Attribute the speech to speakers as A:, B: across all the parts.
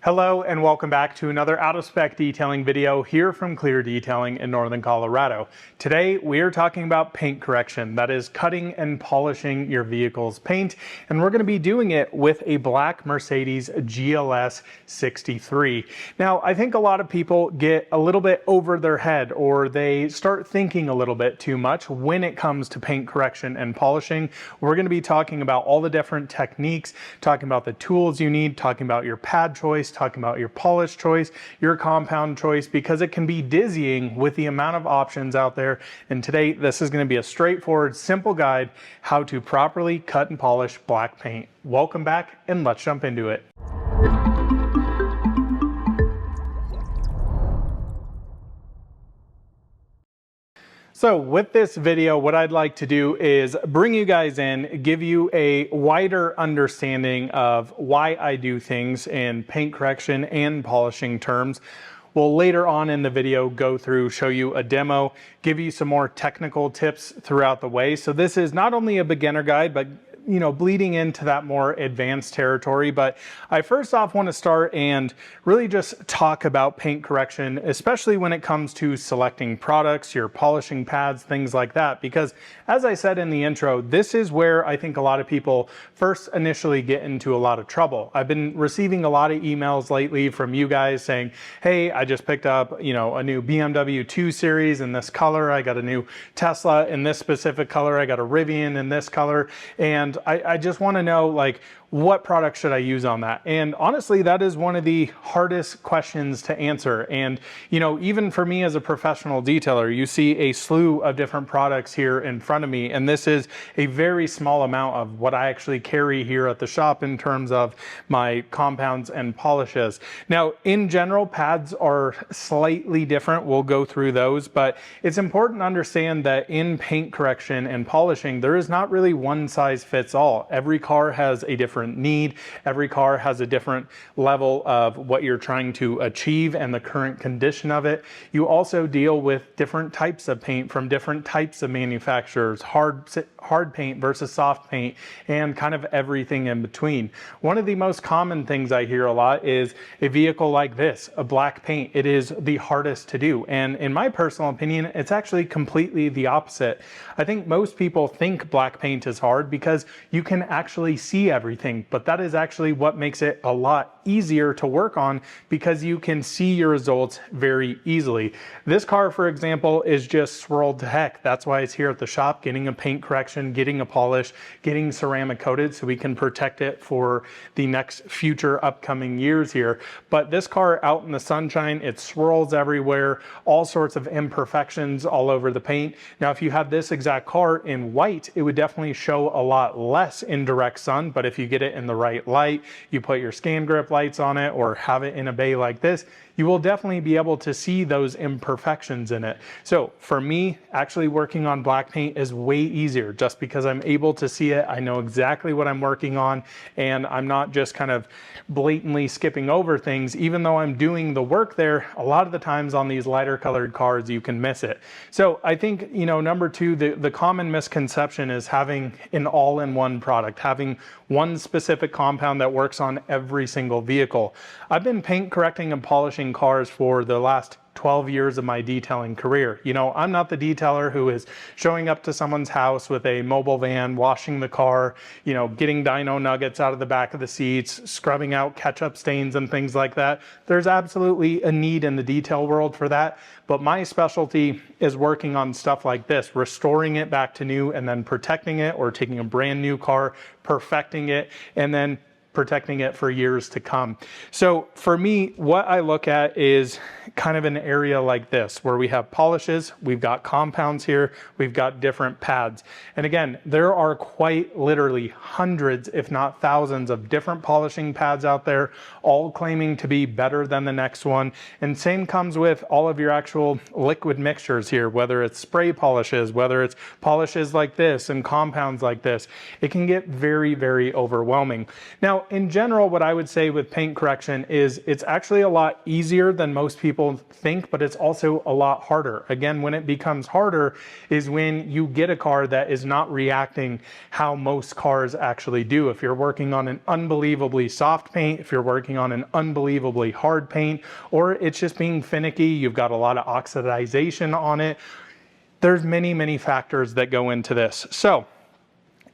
A: Hello and welcome back to another out-of-spec detailing video here from Clear Detailing in Northern Colorado. Today we are talking about paint correction, that is cutting and polishing your vehicle's paint, and we're going to be doing it with a black Mercedes GLS 63. Now I think a lot of people get a little bit over their head, or they start thinking a little bit too much when it comes to paint correction and polishing. We're going to be talking about all the different techniques, talking about the tools you need, talking about your pad choice, talking about your polish choice, your compound choice, because it can be dizzying with the amount of options out there. And today, this is going to be a straightforward, simple guide how to properly cut and polish black paint. Welcome back, and let's jump into it. So with this video, what I'd like to do is bring you guys in, give you a wider understanding of why I do things in paint correction and polishing terms. We'll later on in the video go through, show you a demo, give you some more technical tips throughout the way. So this is not only a beginner guide, but bleeding into that more advanced territory. But I first off want to start and really just talk about paint correction, especially when it comes to selecting products, your polishing pads, things like that. Because as I said in the intro, this is where I think a lot of people first initially get into a lot of trouble. I've been receiving a lot of emails lately from you guys saying, hey, I just picked up, a new BMW 2 Series in this color. I got a new Tesla in this specific color. I got a Rivian in this color. And I just want to know, like, what product should I use on that? And honestly, that is one of the hardest questions to answer. And, even for me as a professional detailer, you see a slew of different products here in front of me. And this is a very small amount of what I actually carry here at the shop in terms of my compounds and polishes. Now, in general, pads are slightly different. We'll go through those, but it's important to understand that in paint correction and polishing, there is not really one size fits all. Every car has a different need. Every car has a different level of what you're trying to achieve and the current condition of it. You also deal with different types of paint from different types of manufacturers, hard paint versus soft paint, and kind of everything in between. One of the most common things I hear a lot is a vehicle like this, a black paint. It is the hardest to do. And in my personal opinion, it's actually completely the opposite. I think most people think black paint is hard because you can actually see everything, but that is actually what makes it a lot easier to work on, because you can see your results very easily. This car, for example, is just swirled to heck. That's why it's here at the shop, getting a paint correction, getting a polish, getting ceramic coated so we can protect it for the next future upcoming years here. But this car out in the sunshine, it swirls everywhere, all sorts of imperfections all over the paint. Now, if you had this exact car in white, it would definitely show a lot less in direct sun, but if you get it in the right light, you put your scan grip lights on it or have it in a bay like this, you will definitely be able to see those imperfections in it. So for me, actually working on black paint is way easier just because I'm able to see it. I know exactly what I'm working on, and I'm not just kind of blatantly skipping over things. Even though I'm doing the work there, a lot of the times on these lighter colored cars, you can miss it. So I think, number two, the common misconception is having an all-in-one product, having one specific compound that works on every single vehicle. I've been paint correcting and polishing cars for the last 12 years of my detailing career. I'm not the detailer who is showing up to someone's house with a mobile van, washing the car, getting dino nuggets out of the back of the seats, scrubbing out ketchup stains and things like that. There's absolutely a need in the detail world for that. But my specialty is working on stuff like this, restoring it back to new and then protecting it, or taking a brand new car, perfecting it, and then protecting it for years to come. So for me, what I look at is kind of an area like this, where we have polishes, we've got compounds here, we've got different pads. And again, there are quite literally hundreds, if not thousands, of different polishing pads out there, all claiming to be better than the next one. And same comes with all of your actual liquid mixtures here, whether it's spray polishes, whether it's polishes like this and compounds like this. It can get very, very overwhelming. Now, in general, what I would say with paint correction is it's actually a lot easier than most people think, but it's also a lot harder. Again, when it becomes harder is when you get a car that is not reacting how most cars actually do. If you're working on an unbelievably soft paint, if you're working on an unbelievably hard paint, or it's just being finicky, you've got a lot of oxidization on it. There's many factors that go into this. So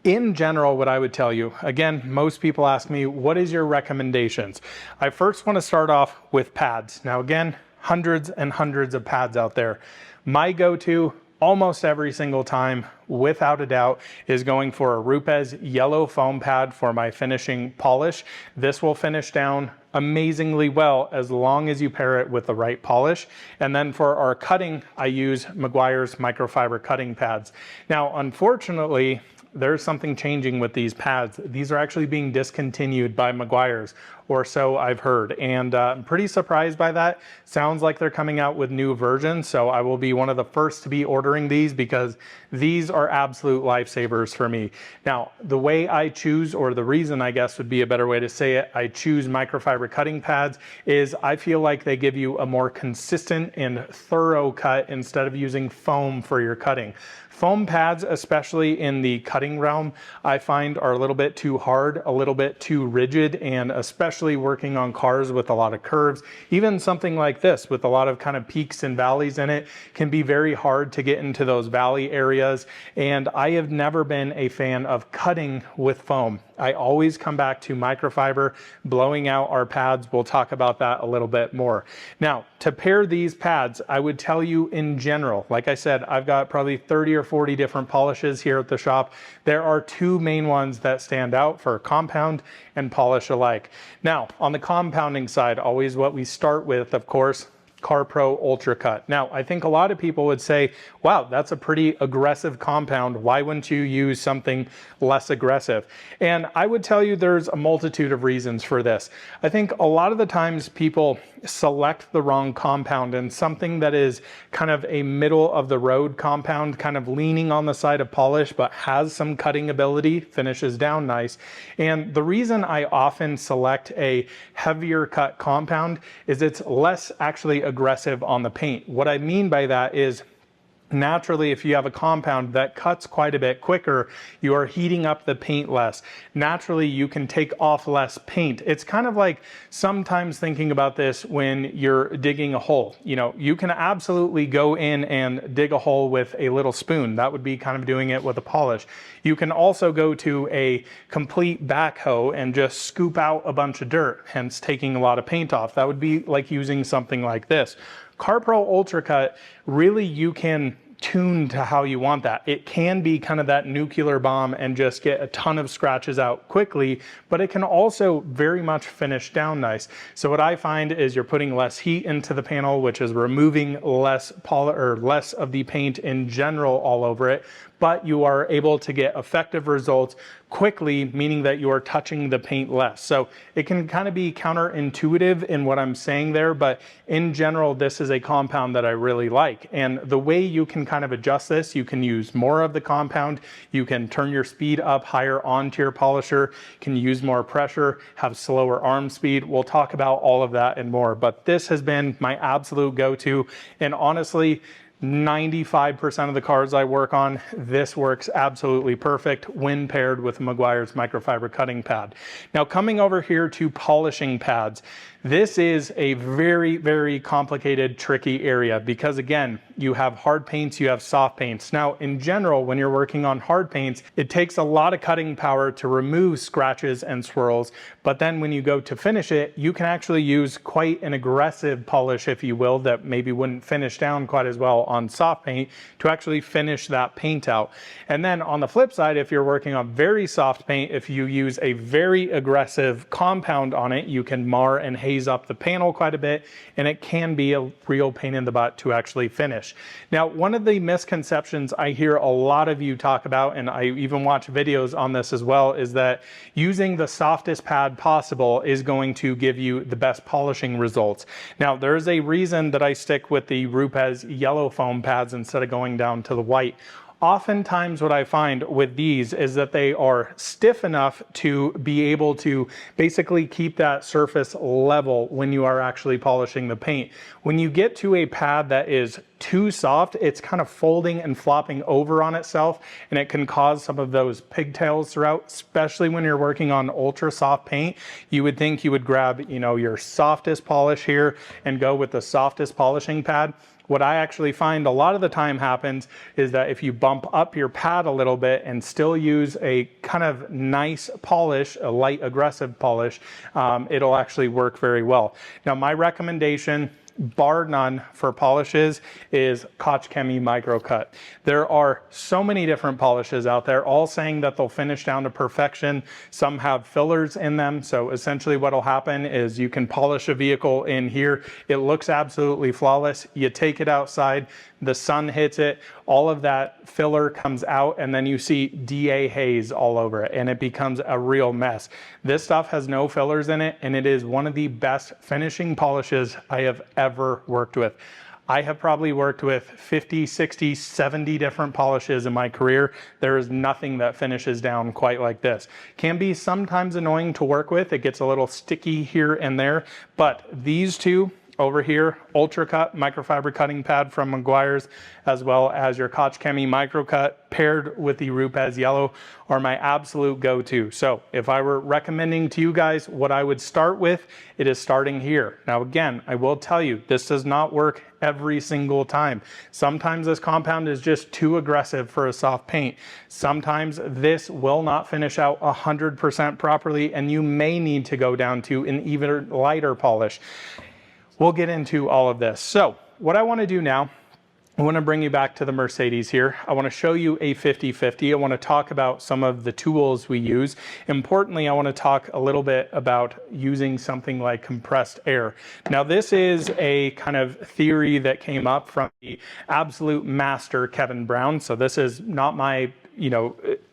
A: in general, what I would tell you, again, most people ask me, what is your recommendations? I first want to start off with pads. Now again, hundreds and hundreds of pads out there. My go-to almost every single time, without a doubt, is going for a Rupes yellow foam pad for my finishing polish. This will finish down amazingly well as long as you pair it with the right polish. And then for our cutting, I use Meguiar's microfiber cutting pads. Now, unfortunately, there's something changing with these pads. These are actually being discontinued by Meguiar's, or so I've heard. And I'm pretty surprised by that. Sounds like they're coming out with new versions, so I will be one of the first to be ordering these because these are absolute lifesavers for me. Now, the way I choose, or the reason I guess would be a better way to say it, I choose microfiber cutting pads is I feel like they give you a more consistent and thorough cut instead of using foam for your cutting. Foam pads, especially in the cutting realm, I find are a little bit too hard, a little bit too rigid, and especially working on cars with a lot of curves, even something like this with a lot of kind of peaks and valleys in it can be very hard to get into those valley areas. And I have never been a fan of cutting with foam. I always come back to microfiber, blowing out our pads. We'll talk about that a little bit more. Now, to pair these pads, I would tell you in general, like I said, I've got probably 30 or 40 different polishes here at the shop. There are two main ones that stand out for compound and polish alike. Now, on the compounding side, always what we start with, of course, CarPro Ultra Cut. Now, I think a lot of people would say, wow, that's a pretty aggressive compound. Why wouldn't you use something less aggressive? And I would tell you there's a multitude of reasons for this. I think a lot of the times people select the wrong compound, and something that is kind of a middle of the road compound, kind of leaning on the side of polish, but has some cutting ability, finishes down nice. And the reason I often select a heavier cut compound is it's less actually aggressive on the paint. What I mean by that is naturally, if you have a compound that cuts quite a bit quicker, you are heating up the paint less. Naturally, you can take off less paint. It's kind of like sometimes thinking about this when you're digging a hole. You know, you can absolutely go in and dig a hole with a little spoon. That would be kind of doing it with a polish. You can also go to a complete backhoe and just scoop out a bunch of dirt, hence taking a lot of paint off. That would be like using something like this. CarPro Ultra Cut, really you can tune to how you want that. It can be kind of that nuclear bomb and just get a ton of scratches out quickly, but it can also very much finish down nice. So what I find is you're putting less heat into the panel, which is removing less of the paint in general all over it, but you are able to get effective results quickly, meaning that you are touching the paint less. So it can kind of be counterintuitive in what I'm saying there, but in general, this is a compound that I really like. And the way you can kind of adjust this, you can use more of the compound, you can turn your speed up higher onto your polisher, can use more pressure, have slower arm speed. We'll talk about all of that and more, but this has been my absolute go-to. And honestly, 95% of the cars I work on, this works absolutely perfect when paired with Meguiar's microfiber cutting pad. Now, coming over here to polishing pads, this is a very, very complicated, tricky area because again, you have hard paints, you have soft paints. Now, in general, when you're working on hard paints, it takes a lot of cutting power to remove scratches and swirls, but then when you go to finish it, you can actually use quite an aggressive polish, if you will, that maybe wouldn't finish down quite as well on soft paint to actually finish that paint out. And then on the flip side, if you're working on very soft paint, if you use a very aggressive compound on it, you can mar and haze up the panel quite a bit, and it can be a real pain in the butt to actually finish. Now, one of the misconceptions I hear a lot of you talk about, and I even watch videos on this as well, is that using the softest pad possible is going to give you the best polishing results. Now, there's a reason that I stick with the Rupes yellow foam pads instead of going down to the white. Oftentimes what I find with these is that they are stiff enough to be able to basically keep that surface level when you are actually polishing the paint. When you get to a pad that is too soft, it's kind of folding and flopping over on itself, and it can cause some of those pigtails throughout, especially when you're working on ultra soft paint. You would think you would grab, you know, your softest polish here and go with the softest polishing pad. What I actually find a lot of the time happens is that if you bump up your pad a little bit and still use a kind of nice polish, a light aggressive polish, it'll actually work very well. Now, my recommendation, bar none, for polishes is Koch Chemie Micro Cut. There are so many different polishes out there, all saying that they'll finish down to perfection. Some have fillers in them, so essentially what'll happen is you can polish a vehicle in here, it looks absolutely flawless, you take it outside, the sun hits it, all of that filler comes out, and then you see DA haze all over it, and it becomes a real mess. This stuff has no fillers in it, and it is one of the best finishing polishes I have ever worked with. I have probably worked with 50, 60, 70 different polishes in my career. There is nothing that finishes down quite like this. Can be sometimes annoying to work with. It gets a little sticky here and there, but these two over here, Ultra Cut microfiber cutting pad from Meguiar's, as well as your Koch Chemie Micro Cut paired with the Rupes Yellow, are my absolute go-to. So if I were recommending to you guys what I would start with, it is starting here. Now again, I will tell you, this does not work every single time. Sometimes this compound is just too aggressive for a soft paint. Sometimes this will not finish out 100% properly, and you may need to go down to an even lighter polish. We'll get into all of this. So what I want to do now, I want to bring you back to the Mercedes here. I want to show you a 50/50. I want to talk about some of the tools we use. Importantly, I want to talk a little bit about using something like compressed air. Now, this is a kind of theory that came up from the absolute master, Kevin Brown. So this is not my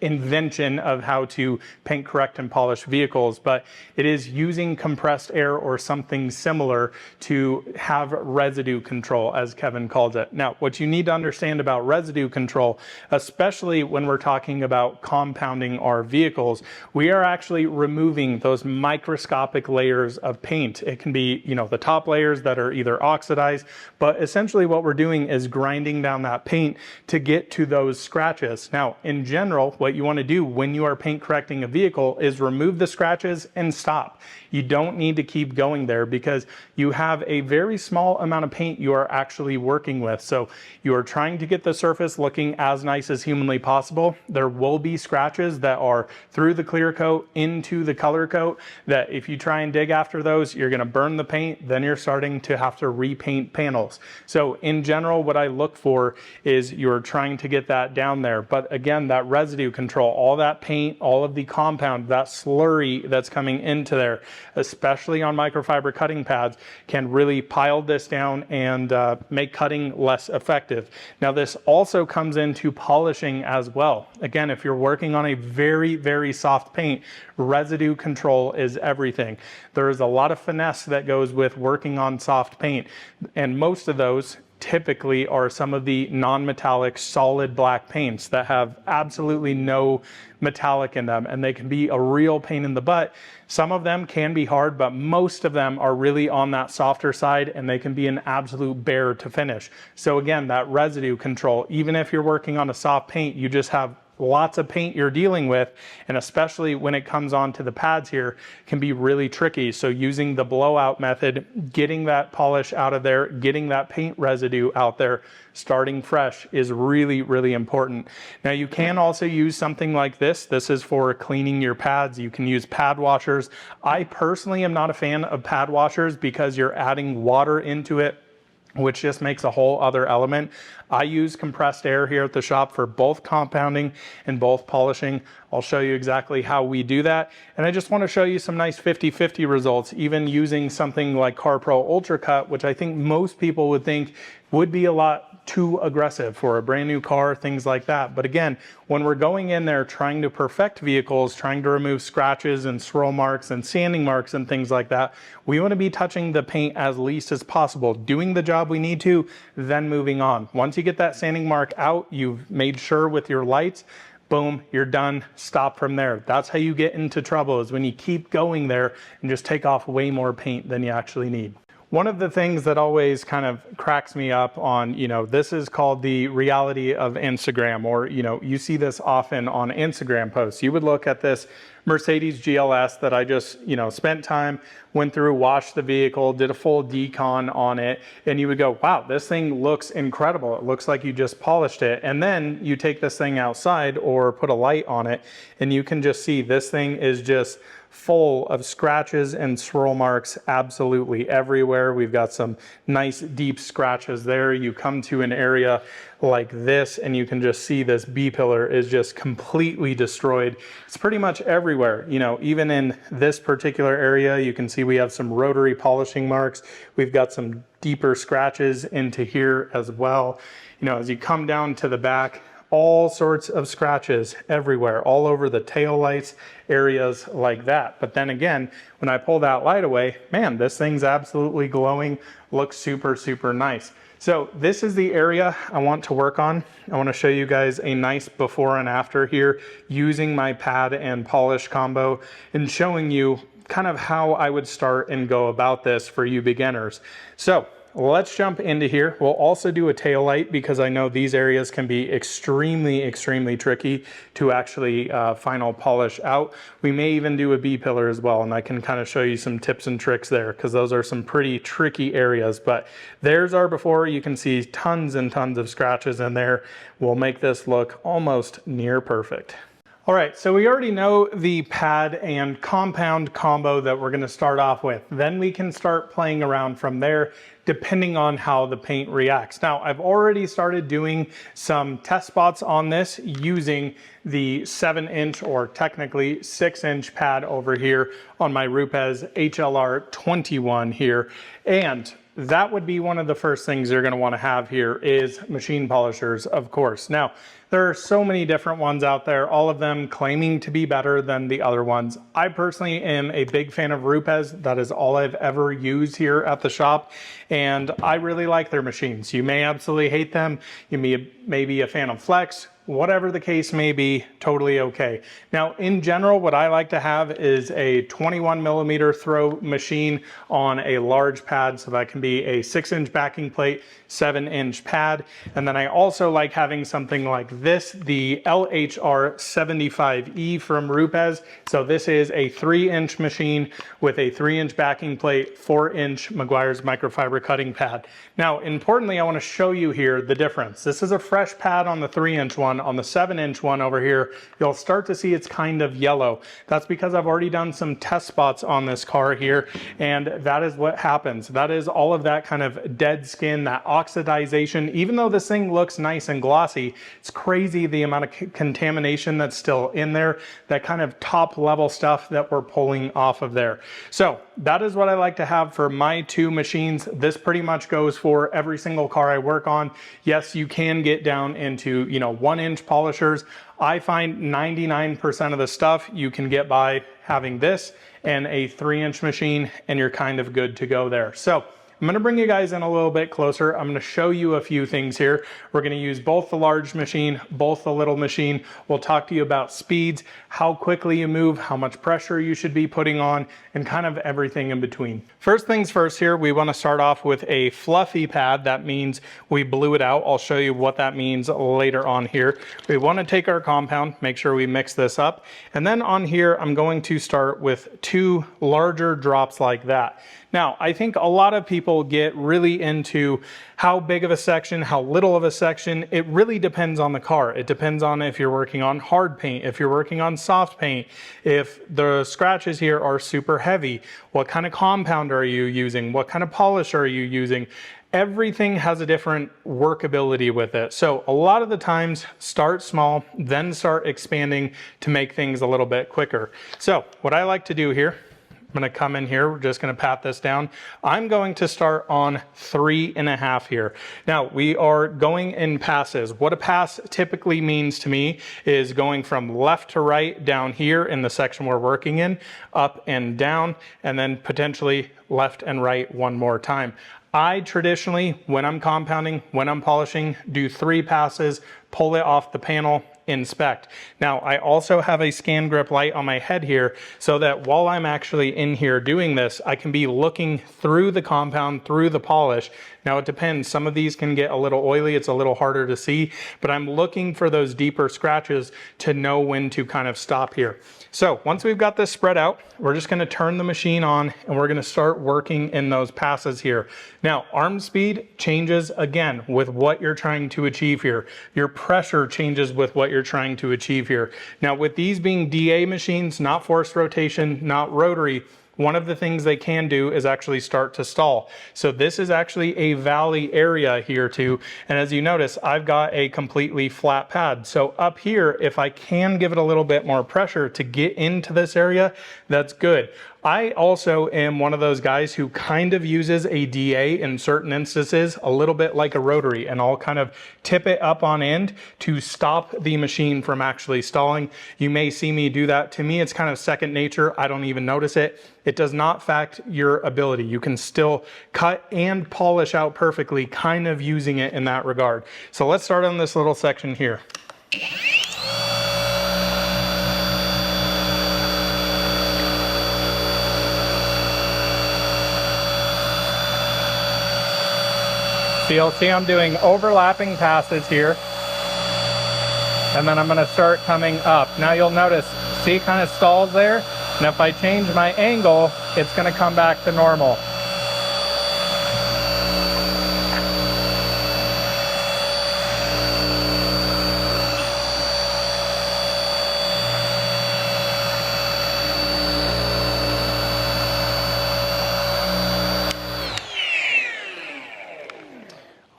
A: invention of how to paint, correct, and polish vehicles, but it is using compressed air or something similar to have residue control, as Kevin calls it. Now, what you need to understand about residue control, especially when we're talking about compounding our vehicles, we are actually removing those microscopic layers of paint. It can be, the top layers that are either oxidized, but essentially what we're doing is grinding down that paint to get to those scratches. Now, in general, what you want to do when you are paint correcting a vehicle is remove the scratches and stop. You don't need to keep going there because you have a very small amount of paint you are actually working with. So you are trying to get the surface looking as nice as humanly possible. There will be scratches that are through the clear coat into the color coat that if you try and dig after those, you're going to burn the paint. Then you're starting to have to repaint panels. So in general, what I look for is you're trying to get that down there. But again, that residue control, all that paint, all of the compound, that slurry that's coming into there, especially on microfiber cutting pads, can really pile this down and make cutting less effective. Now, this also comes into polishing as well. Again, if you're working on a very, very soft paint, residue control is everything. There is a lot of finesse that goes with working on soft paint, and most of those typically are some of the non-metallic solid black paints that have absolutely no metallic in them, and they can be a real pain in the butt. Some of them can be hard, but most of them are really on that softer side, and they can be an absolute bear to finish. So again, that residue control, even if you're working on a soft paint, you just have lots of paint you're dealing with, and especially when it comes onto the pads here, can be really tricky. So using the blowout method, getting that polish out of there, getting that paint residue out there, starting fresh is really, really important. Now, you can also use something like this. This is for cleaning your pads. You can use pad washers. I personally am not a fan of pad washers because you're adding water into it, which just makes a whole other element. I use compressed air here at the shop for both compounding and both polishing. I'll show you exactly how we do that. And I just want to show you some nice 50/50 results, even using something like CarPro Ultra Cut, which I think most people would think would be a lot too aggressive for a brand new car, things like that. But again, when we're going in there trying to perfect vehicles, trying to remove scratches and swirl marks and sanding marks and things like that, we want to be touching the paint as least as possible, doing the job we need to, then moving on. Once you get that sanding mark out, you've made sure with your lights, boom, you're done, stop from there. That's how you get into trouble, is when you keep going there and just take off way more paint than you actually need. One of the things that always kind of cracks me up on, this is called the reality of Instagram, or, you see this often on Instagram posts. You would look at this Mercedes GLS that I just, spent time, went through, washed the vehicle, did a full decon on it, and you would go, wow, this thing looks incredible. It looks like you just polished it. And then you take this thing outside or put a light on it, and you can just see this thing is just full of scratches and swirl marks absolutely everywhere. We've got some nice deep scratches there. You come to an area like this and you can just see this B-pillar is just completely destroyed. It's pretty much everywhere. Even in this particular area, you can see we have some rotary polishing marks. We've got some deeper scratches into here as well. As you come down to the back, all sorts of scratches everywhere, all over the tail lights, areas like that. But then again, when I pull that light away, man, this thing's absolutely glowing, looks super, super nice. So this is the area I want to work on. I want to show you guys a nice before and after here using my pad and polish combo and showing you kind of how I would start and go about this for you beginners. So let's jump into here. We'll also do a tail light because I know these areas can be extremely, extremely tricky to actually final polish out. We may even do a B-pillar as well, and I can kind of show you some tips and tricks there because those are some pretty tricky areas. But there's our before. You can see tons and tons of scratches in there. We'll make this look almost near perfect. All right, so we already know the pad and compound combo that we're going to start off with. Then we can start playing around from there depending on how the paint reacts. Now, I've already started doing some test spots on this using the 7-inch or technically 6-inch pad over here on my Rupes HLR 21 here. And that would be one of the first things you're going to want to have here is machine polishers, of course. Now, there are so many different ones out there, all of them claiming to be better than the other ones. I personally am a big fan of Rupes. That is all I've ever used here at the shop, and I really like their machines. You may absolutely hate them. You may be a fan of Flex. Whatever the case may be, totally okay. Now, in general, what I like to have is a 21mm throw machine on a large pad, so that can be a 6-inch backing plate, 7-inch pad. And then I also like having something like this, the LHR 75E from Rupes. So this is a 3-inch machine with a 3-inch backing plate, 4-inch Meguiar's microfiber cutting pad. Now, importantly, I want to show you here the difference. This is a fresh pad on the 3-inch one. On the 7-inch one over here, you'll start to see it's kind of yellow. That's because I've already done some test spots on this car here, and that is what happens. That is all of that kind of dead skin, that oxidization. Even though this thing looks nice and glossy, it's crazy the amount of contamination that's still in there, that kind of top level stuff that we're pulling off of there. So that is what I like to have for my two machines. This pretty much goes for every single car I work on. Yes, you can get down into, 1-inch polishers. I find 99% of the stuff you can get by having this and a 3-inch machine, and you're kind of good to go there. So I'm going to bring you guys in a little bit closer. I'm going to show you a few things here. We're going to use both the large machine, both the little machine. We'll talk to you about speeds, how quickly you move, how much pressure you should be putting on, and kind of everything in between. First things first here, we want to start off with a fluffy pad. That means we blew it out. I'll show you what that means later on here. We want to take our compound, make sure we mix this up. And then on here, I'm going to start with 2 larger drops like that. Now, I think a lot of people get really into how big of a section, how little of a section. It really depends on the car. It depends on if you're working on hard paint, if you're working on soft paint, if the scratches here are super heavy, what kind of compound are you using, what kind of polish are you using. Everything has a different workability with it. So a lot of the times, start small, then start expanding to make things a little bit quicker. So what I like to do here I'm going to come in here. We're just going to pat this down. I'm going to start on 3.5 here. Now we are going in passes. What a pass typically means to me is going from left to right down here in the section we're working in, up and down, and then potentially left and right one more time. I traditionally, when I'm compounding, when I'm polishing, do 3 passes, pull it off the panel, inspect. Now, I also have a scan grip light on my head here so that while I'm actually in here doing this, I can be looking through the compound, through the polish. Now, it depends. Some of these can get a little oily. It's a little harder to see, but I'm looking for those deeper scratches to know when to kind of stop here. So once we've got this spread out, we're just going to turn the machine on and we're going to start working in those passes here. Now, arm speed changes again with what you're trying to achieve here. Your pressure changes with what you're trying to achieve here. Now, with these being DA machines, not forced rotation, not rotary, one of the things they can do is actually start to stall. So this is actually a valley area here too. And as you notice, I've got a completely flat pad. So up here, if I can give it a little bit more pressure to get into this area, that's good. I also am one of those guys who kind of uses a DA in certain instances, a little bit like a rotary, and I'll kind of tip it up on end to stop the machine from actually stalling. You may see me do that. To me, it's kind of second nature. I don't even notice it. It does not affect your ability. You can still cut and polish out perfectly, kind of using it in that regard. So let's start on this little section here. So you'll see I'm doing overlapping passes here. And then I'm going to start coming up. Now you'll notice, see, it kind of stalls there. And if I change my angle, it's going to come back to normal.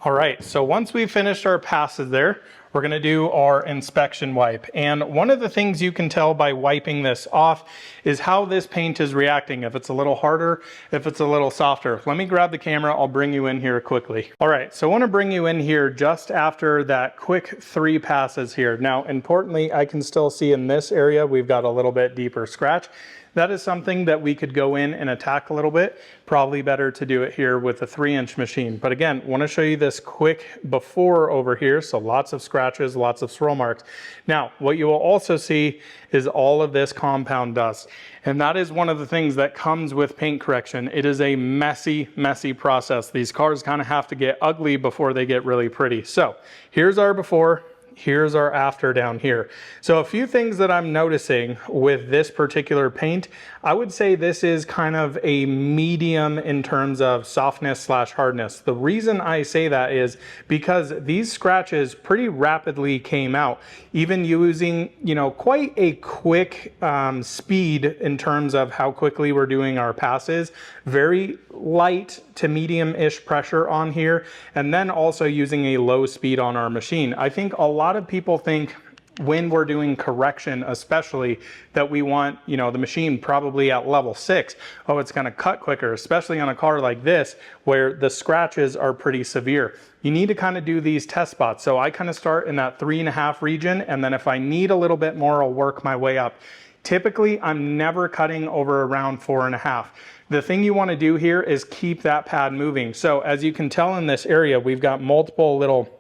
A: All right, so once we've finished our passes there, we're gonna do our inspection wipe. And one of the things you can tell by wiping this off is how this paint is reacting, if it's a little harder, if it's a little softer. Let me grab the camera, I'll bring you in here quickly. All right, so I wanna bring you in here just after that quick 3 passes here. Now, importantly, I can still see in this area, we've got a little bit deeper scratch. That is something that we could go in and attack a little bit. Probably better to do it here with a 3-inch machine. But again, want to show you this quick before over here. So lots of scratches, lots of swirl marks. Now, what you will also see is all of this compound dust. And that is one of the things that comes with paint correction. It is a messy, messy process. These cars kind of have to get ugly before they get really pretty. So here's our before. Here's our after down here. So a few things that I'm noticing with this particular paint, I would say this is kind of a medium in terms of softness / hardness. The reason I say that is because these scratches pretty rapidly came out, even using, you know, quite a quick speed in terms of how quickly we're doing our passes. Very light to medium-ish pressure on here, and then also using a low speed on our machine. I think a lot of people think when we're doing correction, especially, that we want, you know, the machine probably at level 6. Oh, it's going to cut quicker, especially on a car like this where the scratches are pretty severe. You need to kind of do these test spots. So I kind of start in that 3.5 region, and then if I need a little bit more, I'll work my way up. Typically, I'm never cutting over around 4.5. The thing you want to do here is keep that pad moving. So as you can tell in this area, we've got multiple little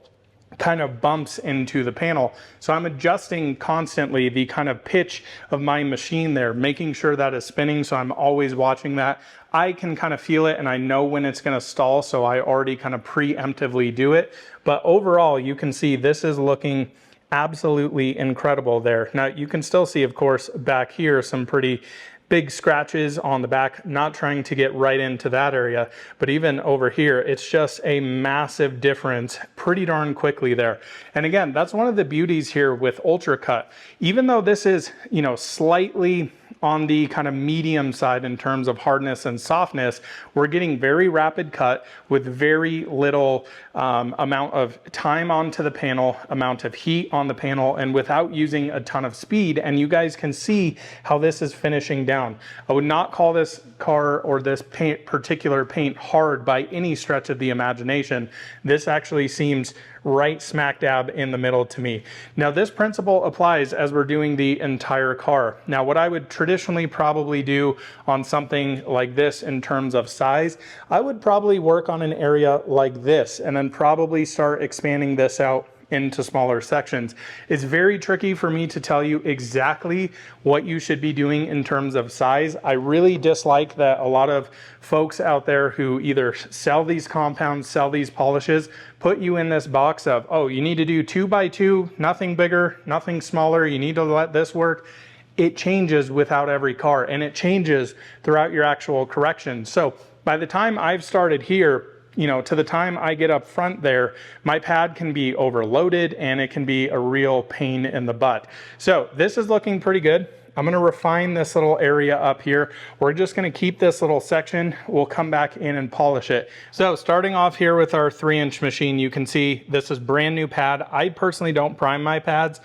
A: kind of bumps into the panel. So I'm adjusting constantly the kind of pitch of my machine there, making sure that is spinning. So I'm always watching that. I can kind of feel it and I know when it's going to stall. So I already kind of preemptively do it. But overall, you can see this is looking absolutely incredible there. Now you can still see, of course, back here, some pretty big scratches on the back, not trying to get right into that area, but even over here, it's just a massive difference pretty darn quickly there. And again, that's one of the beauties here with Ultra Cut. Even though this is, you know, slightly on the kind of medium side in terms of hardness and softness. We're getting very rapid cut with very little amount of time onto the panel, amount of heat on the panel, and without using a ton of speed. And you guys can see how this is finishing down. I would not call this car or this particular paint hard by any stretch of the imagination. This actually seems right smack dab in the middle to me. Now this principle applies as we're doing the entire car. Now what I would traditionally probably do on something like this in terms of size, I would probably work on an area like this and then probably start expanding this out into smaller sections. It's very tricky for me to tell you exactly what you should be doing in terms of size. I really dislike that a lot of folks out there who either sell these compounds, sell these polishes, put you in this box of, oh, you need to do 2x2, nothing bigger, nothing smaller, you need to let this work. It changes without every car, and it changes throughout your actual correction. So by the time I've started here, you know, to the time I get up front there, my pad can be overloaded and it can be a real pain in the butt. So this is looking pretty good. I'm going to refine this little area up here. We're just going to keep this little section. We'll come back in and polish it. So starting off here with our 3-inch machine, you can see this is brand new pad. I personally don't prime my pads.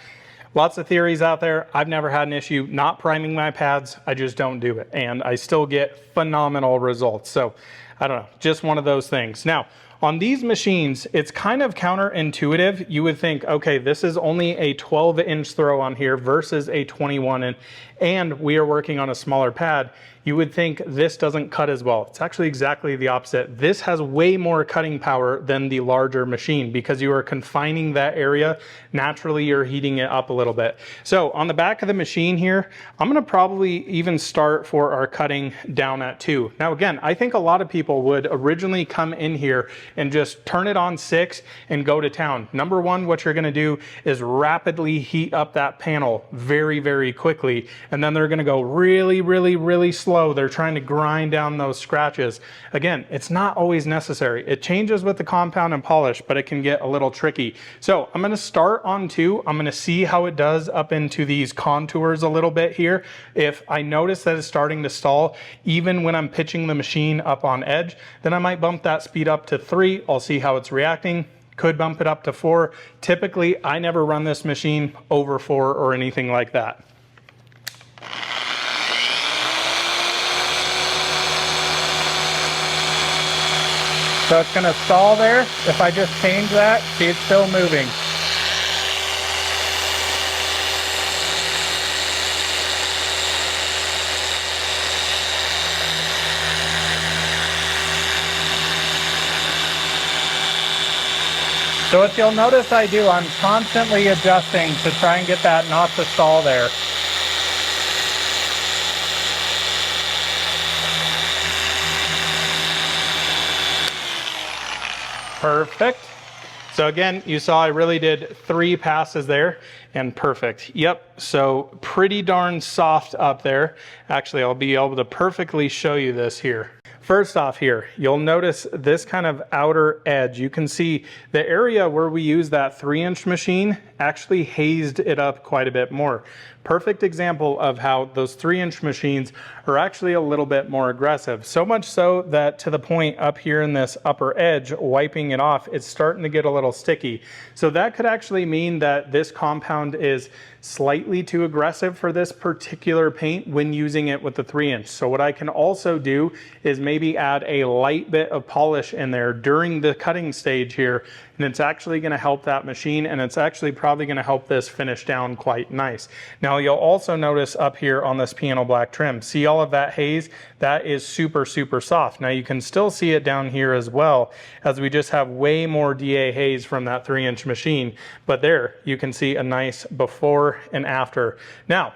A: Lots of theories out there. I've never had an issue not priming my pads. I just don't do it. And I still get phenomenal results. So I don't know, just one of those things. Now, on these machines, it's kind of counterintuitive. You would think, okay, this is only a 12-inch throw on here versus a 21, and we are working on a smaller pad. You would think this doesn't cut as well. It's actually exactly the opposite. This has way more cutting power than the larger machine because you are confining that area. Naturally, you're heating it up a little bit. So on the back of the machine here, I'm gonna probably even start for our cutting down at 2. Now again, I think a lot of people would originally come in here and just turn it on 6 and go to town. Number one, what you're gonna do is rapidly heat up that panel very, very quickly. And then they're gonna go really, really, really slow. They're trying to grind down those scratches. Again, it's not always necessary. It changes with the compound and polish, but it can get a little tricky. So I'm gonna start on 2. I'm gonna see how it does up into these contours a little bit here. If I notice that it's starting to stall, even when I'm pitching the machine up on edge, then I might bump that speed up to 3. I'll see how it's reacting. Could bump it up to 4. Typically, I never run this machine over 4 or anything like that. So it's gonna stall there. If I just change that, see it's still moving. So what you'll notice I do, I'm constantly adjusting to try and get that not to stall there. Perfect. So again, you saw I really did 3 passes there and perfect. Yep, so pretty darn soft up there. Actually, I'll be able to perfectly show you this here. First off here, you'll notice this kind of outer edge. You can see the area where we use that 3-inch machine actually hazed it up quite a bit more. Perfect example of how those 3-inch machines are actually a little bit more aggressive. So much so that to the point up here in this upper edge, wiping it off, it's starting to get a little sticky. So that could actually mean that this compound is slightly too aggressive for this particular paint when using it with the 3-inch. So what I can also do is maybe add a light bit of polish in there during the cutting stage here, and it's actually going to help that machine, and it's actually probably going to help this finish down quite nice. Now you'll also notice up here on this piano black trim, see all of that haze? That is super, super soft. Now you can still see it down here as well, as we just have way more DA haze from that 3-inch machine. But there, you can see a nice before and after. Now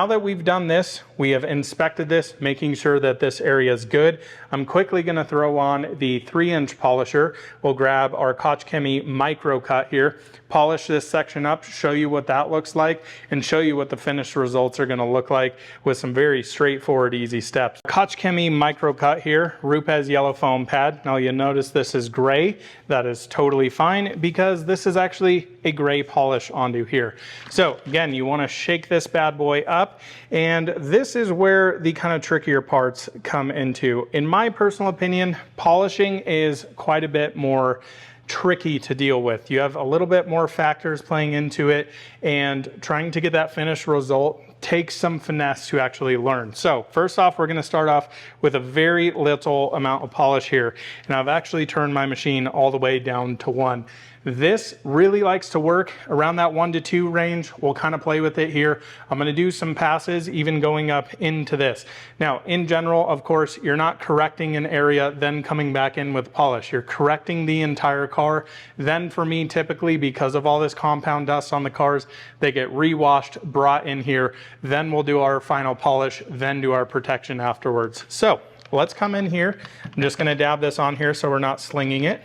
A: that we've done this, we have inspected this, making sure that this area is good. I'm quickly going to throw on the 3-inch polisher. We'll grab our Koch Chemie Micro Cut here, polish this section up, show you what that looks like, and show you what the finished results are going to look like with some very straightforward, easy steps. Koch Chemie Micro Cut here, Rupes yellow foam pad. Now you'll notice this is gray. That is totally fine because this is actually a gray polish onto here. So again, you want to shake this bad boy up, and this this is where the kind of trickier parts come into. In my personal opinion, polishing is quite a bit more tricky to deal with. You have a little bit more factors playing into it, and trying to get that finished result takes some finesse to actually learn. So first off, we're going to start off with a very little amount of polish here, and I've actually turned my machine all the way down to 1. This really likes to work around that 1 to 2 range. We'll kind of play with it here. I'm going to do some passes even going up into this. Now, in general, of course, you're not correcting an area then coming back in with polish. You're correcting the entire car. Then for me, typically, because of all this compound dust on the cars, they get re-washed, brought in here. Then we'll do our final polish, then do our protection afterwards. So let's come in here. I'm just going to dab this on here so we're not slinging it.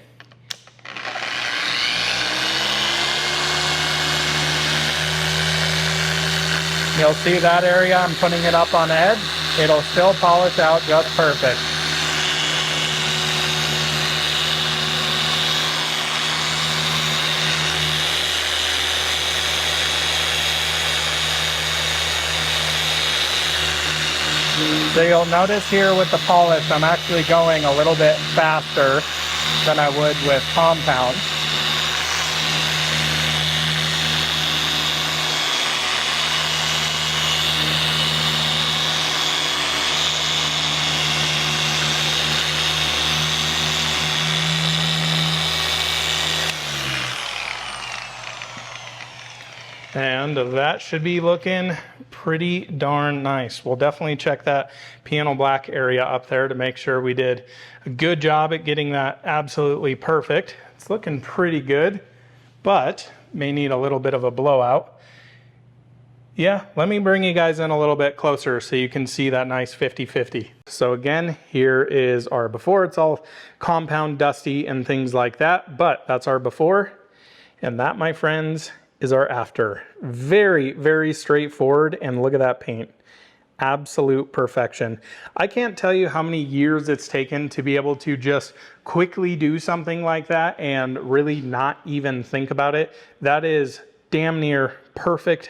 A: You'll see that area, I'm putting it up on edge. It'll still polish out just perfect. So you'll notice here with the polish, I'm actually going a little bit faster than I would with compound. And that should be looking pretty darn nice. We'll definitely check that piano black area up there to make sure we did a good job at getting that absolutely perfect. It's looking pretty good, but may need a little bit of a blowout. Yeah, let me bring you guys in a little bit closer so you can see that nice 50-50. So again, here is our before. It's all compound dusty and things like that, but that's our before. And that, my friends, is our after. Very, very straightforward, and look at that paint. Absolute perfection. I can't tell you how many years it's taken to be able to just quickly do something like that and really not even think about it. That is damn near perfect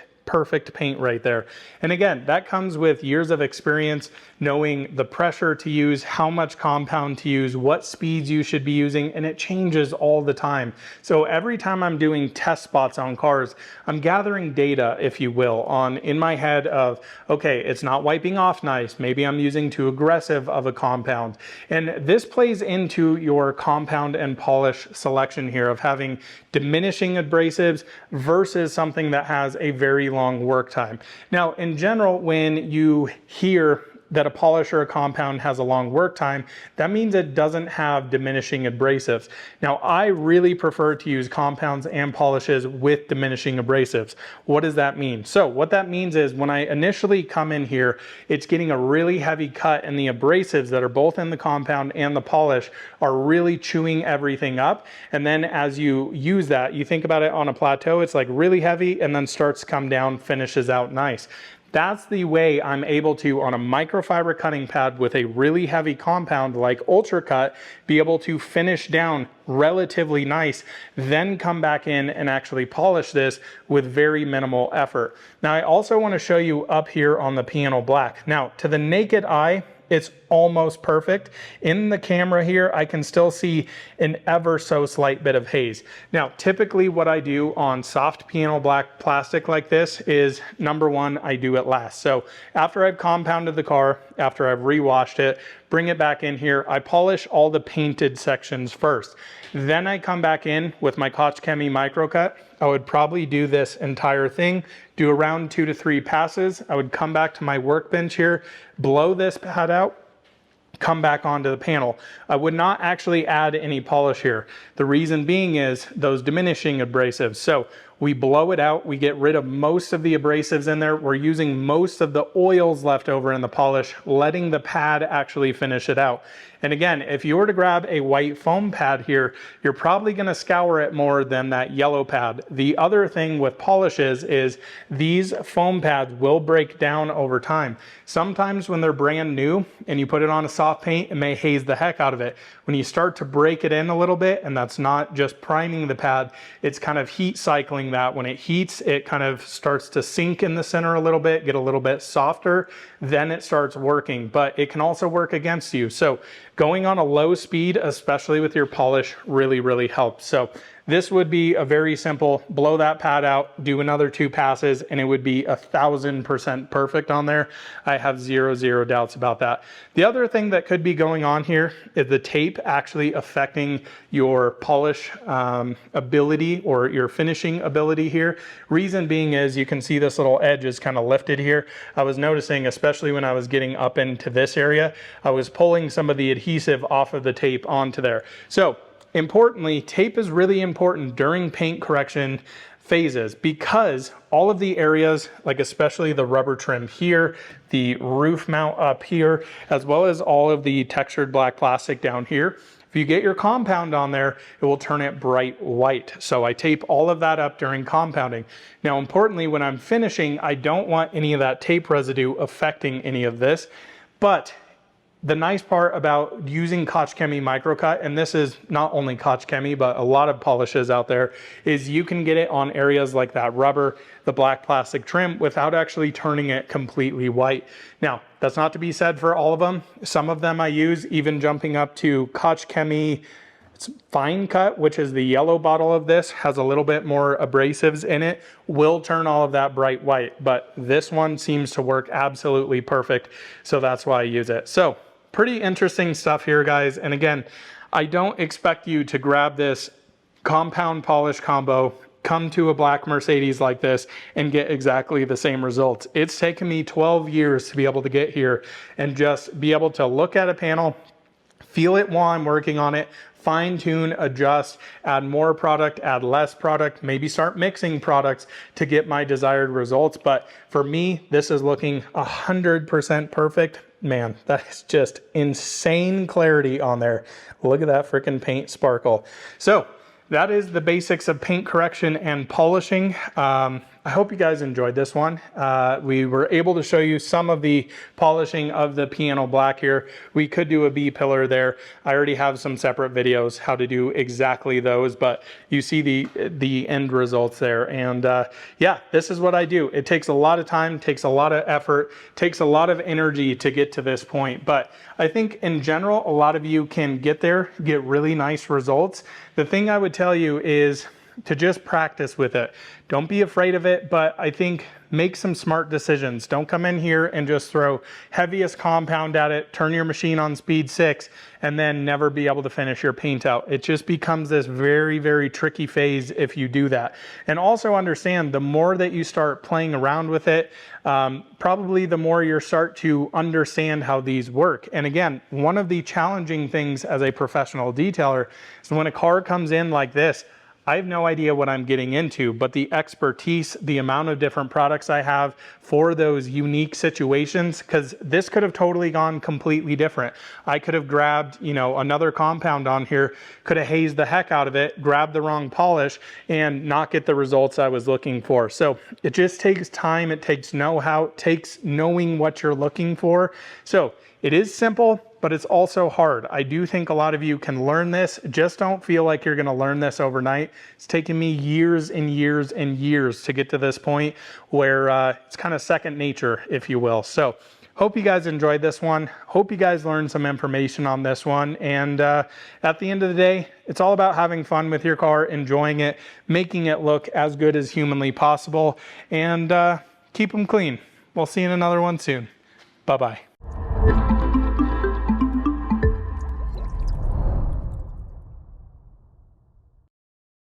A: paint right there. And again, that comes with years of experience, knowing the pressure to use, how much compound to use, what speeds you should be using, and it changes all the time. So every time I'm doing test spots on cars, I'm gathering data, if you will, on in my head of, okay, it's not wiping off nice, maybe I'm using too aggressive of a compound. And this plays into your compound and polish selection here of having diminishing abrasives versus something that has a very long work time. Now, in general, when you hear that a polish or a compound has a long work time, that means it doesn't have diminishing abrasives. Now, I really prefer to use compounds and polishes with diminishing abrasives. What does that mean? So what that means is when I initially come in here, it's getting a really heavy cut, and the abrasives that are both in the compound and the polish are really chewing everything up. And then as you use that, you think about it on a plateau, it's like really heavy and then starts to come down, finishes out nice. That's the way I'm able to, on a microfiber cutting pad with a really heavy compound like Ultra Cut, be able to finish down relatively nice, then come back in and actually polish this with very minimal effort. Now, I also want to show you up here on the piano black. Now, to the naked eye, it's almost perfect. In the camera here, I can still see an ever so slight bit of haze. Now, typically what I do on soft piano black plastic like this is, number one, I do it last. So after I've compounded the car, after I've re-washed it, bring it back in here, I polish all the painted sections first. Then I come back in with my Koch Chemie Microcut. I would probably do this entire thing, do around 2 to 3 passes. I would come back to my workbench here, blow this pad out, come back onto the panel. I would not actually add any polish here. The reason being is those diminishing abrasives. So we blow it out, we get rid of most of the abrasives in there, we're using most of the oils left over in the polish, letting the pad actually finish it out. And again, if you were to grab a white foam pad here, you're probably gonna scour it more than that yellow pad. The other thing with polishes is these foam pads will break down over time. Sometimes when they're brand new and you put it on a soft paint, it may haze the heck out of it. When you start to break it in a little bit, and that's not just priming the pad, it's kind of heat cycling finding that when it heats, it kind of starts to sink in the center a little bit, get a little bit softer, then it starts working, but it can also work against you. So going on a low speed, especially with your polish, really helps. So this would be a very simple, blow that pad out, do another 2 passes, and it would be 1000% perfect on there. I have zero doubts about that. The other thing that could be going on here is the tape actually affecting your polish ability or your finishing ability here. Reason being is you can see this little edge is kind of lifted here. I was noticing, especially when I was getting up into this area, I was pulling some of the adhesive off of the tape onto there. So importantly, tape is really important during paint correction phases because all of the areas, like especially the rubber trim here, the roof mount up here, as well as all of the textured black plastic down here, if you get your compound on there, it will turn it bright white. So I tape all of that up during compounding. Now, importantly, when I'm finishing, I don't want any of that tape residue affecting any of this, but the nice part about using Koch Chemie Microcut, and this is not only Koch Chemie, but a lot of polishes out there, is you can get it on areas like that rubber, the black plastic trim, without actually turning it completely white. Now, that's not to be said for all of them. Some of them I use, even jumping up to Koch Chemie Fine Cut, which is the yellow bottle of this, has a little bit more abrasives in it, will turn all of that bright white, but this one seems to work absolutely perfect, so that's why I use it. So pretty interesting stuff here, guys. And again, I don't expect you to grab this compound polish combo, come to a black Mercedes like this, and get exactly the same results. It's taken me 12 years to be able to get here and just be able to look at a panel, feel it while I'm working on it, fine tune, adjust, add more product, add less product, maybe start mixing products to get my desired results. But for me, this is looking 100% perfect. Man, that is just insane clarity on there. Look at that freaking paint sparkle. So that is the basics of paint correction and polishing. I hope you guys enjoyed this one. We were able to show you some of the polishing of the piano black here. We could do a B pillar there. I already have some separate videos how to do exactly those, but you see the end results there. And yeah, this is what I do. It takes a lot of time, takes a lot of effort, takes a lot of energy to get to this point. But I think in general, a lot of you can get there, get really nice results. The thing I would tell you is to just practice with it. Don't be afraid of it, but I think make some smart decisions. Don't come in here and just throw heaviest compound at it, turn your machine on speed 6, and then never be able to finish your paint out. It just becomes this very tricky phase if you do that. And also understand, the more that you start playing around with it, probably the more you start to understand how these work. And again, one of the challenging things as a professional detailer is when a car comes in like this, I have no idea what I'm getting into, but the expertise, the amount of different products I have for those unique situations, because this could have totally gone completely different. I could have grabbed, another compound on here, could have hazed the heck out of it, grabbed the wrong polish, and not get the results I was looking for. So it just takes time, it takes know-how, it takes knowing what you're looking for. So it is simple, but it's also hard. I do think a lot of you can learn this. Just don't feel like you're gonna learn this overnight. It's taken me years and years and years to get to this point where it's kind of second nature, if you will. So hope you guys enjoyed this one. Hope you guys learned some information on this one. And at the end of the day, it's all about having fun with your car, enjoying it, making it look as good as humanly possible, and keep them clean. We'll see you in another one soon. Bye-bye.